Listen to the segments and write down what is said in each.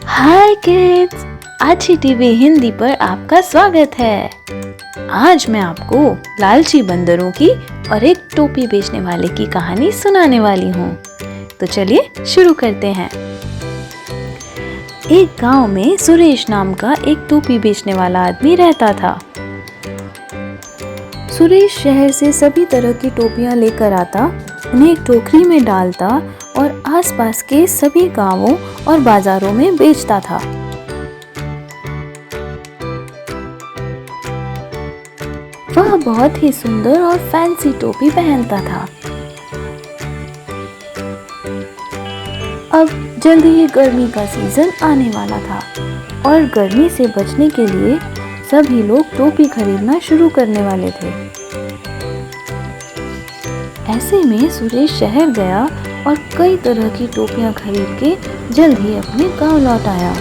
हाय kids, आची TV Hindi पर आपका स्वागत है। आज मैं आपको लालची बंदरों की और एक टोपी बेचने वाले की कहानी सुनाने वाली हूँ। तो चलिए शुरू करते हैं। एक गांव में सुरेश नाम का एक टोपी बेचने वाला आदमी रहता था। सुरेश शहर से सभी तरह की टोपियां लेकर आता, उन्हें एक टोकरी में डालता और आसपास के सभी गांवों और बाजारों में बेचता था। वह बहुत ही सुंदर और फैंसी टोपी पहनता था। अब जल्दी ही गर्मी का सीजन आने वाला था और गर्मी से बचने के लिए सभी लोग टोपी खरीदना शुरू करने वाले थे। ऐसे में सुरेश शहर गया और कई तरह की टोपियां खरीद के जल्द ही अपने गांव लौट आया।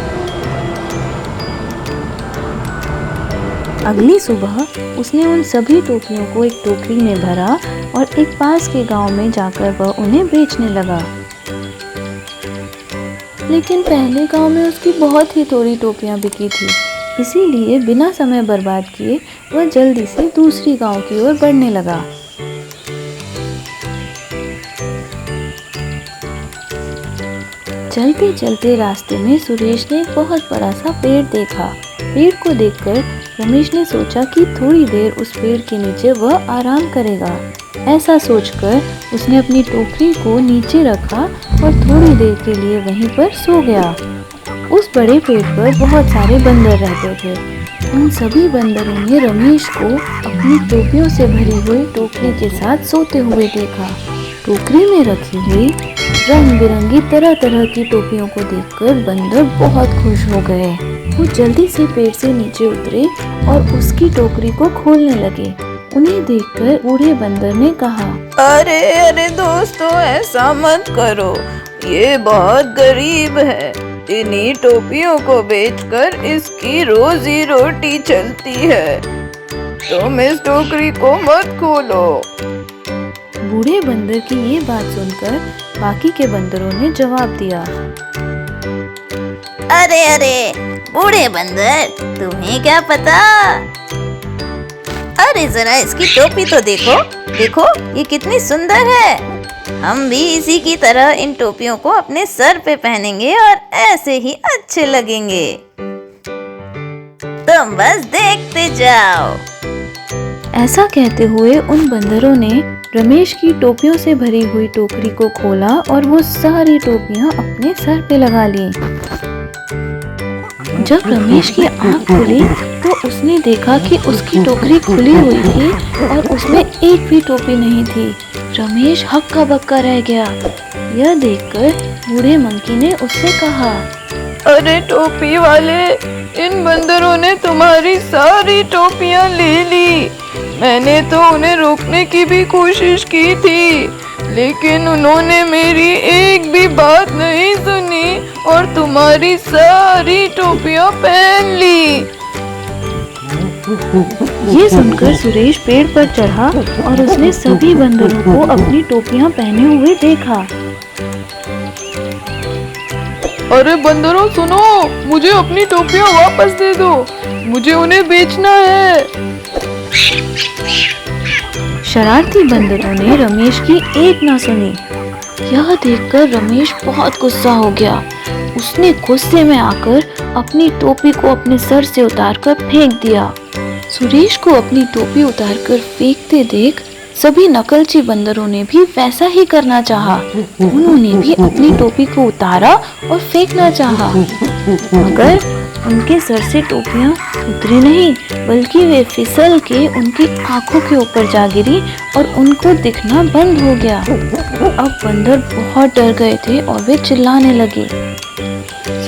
अगली सुबह उसने उन सभी टोपियों को एक टोकरी में भरा और एक पास के गांव में जाकर वह उन्हें बेचने लगा। लेकिन पहले गांव में उसकी बहुत ही थोड़ी टोपियां बिकी थी, इसीलिए बिना समय बर्बाद किए वह जल्दी से दूसरी गांव की ओर बढ़ने लगा। चलते चलते रास्ते में सुरेश ने एक बहुत बड़ा सा पेड़ देखा। पेड़ को देखकर रमेश ने सोचा कि थोड़ी देर उस पेड़ के नीचे वह आराम करेगा। ऐसा सोचकर उसने अपनी टोकरी को नीचे रखा और थोड़ी देर के लिए वहीं पर सो गया। उस बड़े पेड़ पर बहुत सारे बंदर रहते थे। उन सभी बंदरों ने रमेश को अपनी टोपियों से भरी हुई टोकरी के साथ सोते हुए देखा। टोकरी में रखी हुई रंग बिरंगी तरह तरह की टोपियों को देखकर बंदर बहुत खुश हो गए। वो जल्दी से पेड़ से नीचे उतरे और उसकी टोकरी को खोलने लगे। उन्हें देखकर बूढ़े बंदर ने कहा, अरे अरे दोस्तों, ऐसा मत करो, ये बहुत गरीब है। इन्हीं टोपियों को बेचकर इसकी रोजी रोटी चलती है। तुम इस टोकरी को मत खोलो। बूढ़े बंदर की ये बात सुनकर बाकी के बंदरों ने जवाब दिया, अरे अरे बूढ़े बंदर, तुम्हें क्या पता? अरे जरा इसकी टोपी तो देखो, देखो ये कितनी सुंदर है। हम भी इसी की तरह इन टोपियों को अपने सर पे पहनेंगे और ऐसे ही अच्छे लगेंगे। तुम बस देखते जाओ। ऐसा कहते हुए उन बंदरों ने रमेश की टोपियों से भरी हुई टोकरी को खोला और वो सारी टोपियां अपने सर पे लगा ली। जब रमेश की आंख खुली तो उसने देखा कि उसकी टोकरी खुली हुई थी और उसमें एक भी टोपी नहीं थी। रमेश हक्का बक्का रह गया। यह देखकर बूढ़े मंकी ने उससे कहा, अरे टोपी वाले, इन बंदरों ने तुम्हारी सारी टोपियां ले ली। मैंने तो उन्हें रोकने की भी कोशिश की थी, लेकिन उन्होंने मेरी एक भी बात नहीं सुनी और तुम्हारी सारी टोपियां पहन ली। ये सुनकर सुरेश पेड़ पर चढ़ा और उसने सभी बंदरों को अपनी टोपियां पहने हुए देखा। अरे बंदरों सुनो, मुझे अपनी टोपियां वापस दे दो, मुझे उन्हें बेचना है। शरारती बंदरों ने रमेश की एक ना सुनी। यह देखकर रमेश बहुत गुस्सा हो गया। उसने गुस्से में आकर अपनी टोपी को अपने सर से उतारकर फेंक दिया। सुरेश को अपनी टोपी उतारकर फेंकते देख सभी नकलची बंदरों ने भी वैसा ही करना चाहा। उन्होंने भी अपनी टोपी को उतारा और फेंकना चाहा, मगर उनके सर से टोपियां उतरी नहीं, बल्कि वे फिसल के उनकी आंखों के ऊपर जा गिरी और उनको दिखना बंद हो गया। अब बंदर बहुत डर गए थे और वे चिल्लाने लगे।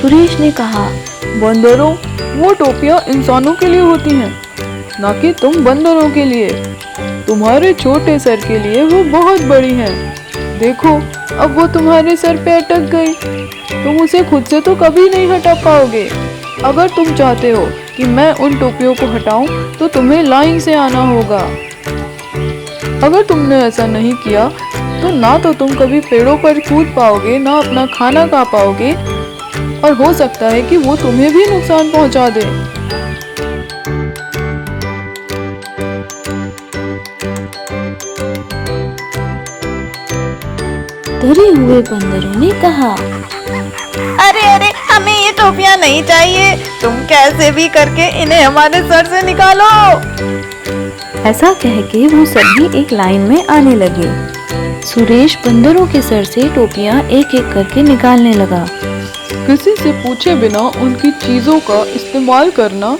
सुरेश ने कहा, बंदरों, वो टोपियां इंसानों के लिए होती हैं, ना कि तुम बंदरों के लिए। तुम्हारे छोटे सर के लिए वो बहुत बड़ी हैं। देखो, अब वो तुम्हारे सर पे अटक गई। तुम उसे खुद से तो कभी नहीं हटा पाओगे। अगर तुम चाहते हो कि मैं उन टोपियों को हटाऊं, तो तुम्हें लाइन से आना होगा। अगर तुमने ऐसा नहीं किया तो ना तो तुम कभी पेड़ों पर कूद पाओगे, ना अपना खाना खा पाओगे, और हो सकता है कि वो तुम्हें भी नुकसान पहुंचा दे। डरे हुए बंदरों ने कहा, अरे अरे, हमें ये टोपियां नहीं चाहिए। तुम कैसे भी करके इन्हें हमारे सर से निकालो। ऐसा कह के वो सभी एक लाइन में आने लगे। सुरेश बंदरों के सर से टोपियां एक एक करके निकालने लगा। किसी से पूछे बिना उनकी चीजों का इस्तेमाल करना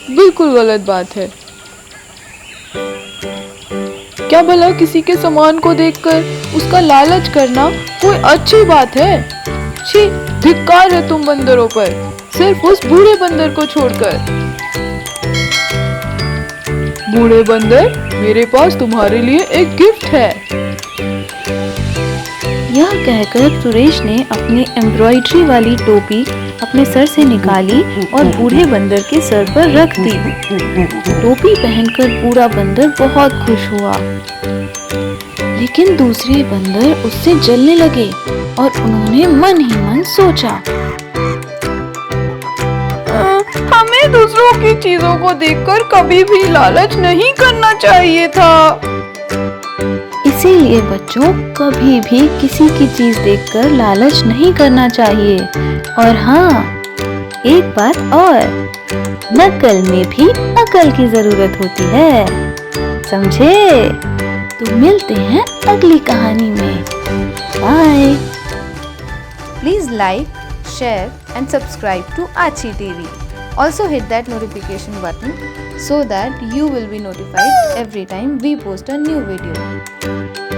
बिल्कुल गलत बात है। क्या भला किसी के सामान को देखकर उसका लालच करना कोई अच्छी बात है? छी, धिक्कार है तुम बंदरों पर, सिर्फ उस बूढ़े बंदर को छोड़कर। बूढ़े बंदर, मेरे पास तुम्हारे लिए एक गिफ्ट है। यह कहकर सुरेश ने अपनी एम्ब्रॉयडरी वाली टोपी अपने सर से निकाली और बूढ़े बंदर के सर पर रख दी। टोपी पहनकर बूढ़ा बंदर बहुत खुश हुआ, लेकिन दूसरे बंदर उससे जलने लगे और उन्होंने मन ही मन सोचा, हमें दूसरों की चीजों को देखकर कभी भी लालच नहीं करना चाहिए था। इसीलिए बच्चों, कभी भी किसी की चीज देखकर लालच नहीं करना चाहिए। और हाँ, एक बात और, नकल में भी अकल की जरूरत होती है, समझे? तो मिलते हैं अगली कहानी में। Bye. Please like, share and subscribe to Achi TV. Also hit that notification button so that you will be notified every time we post a new video.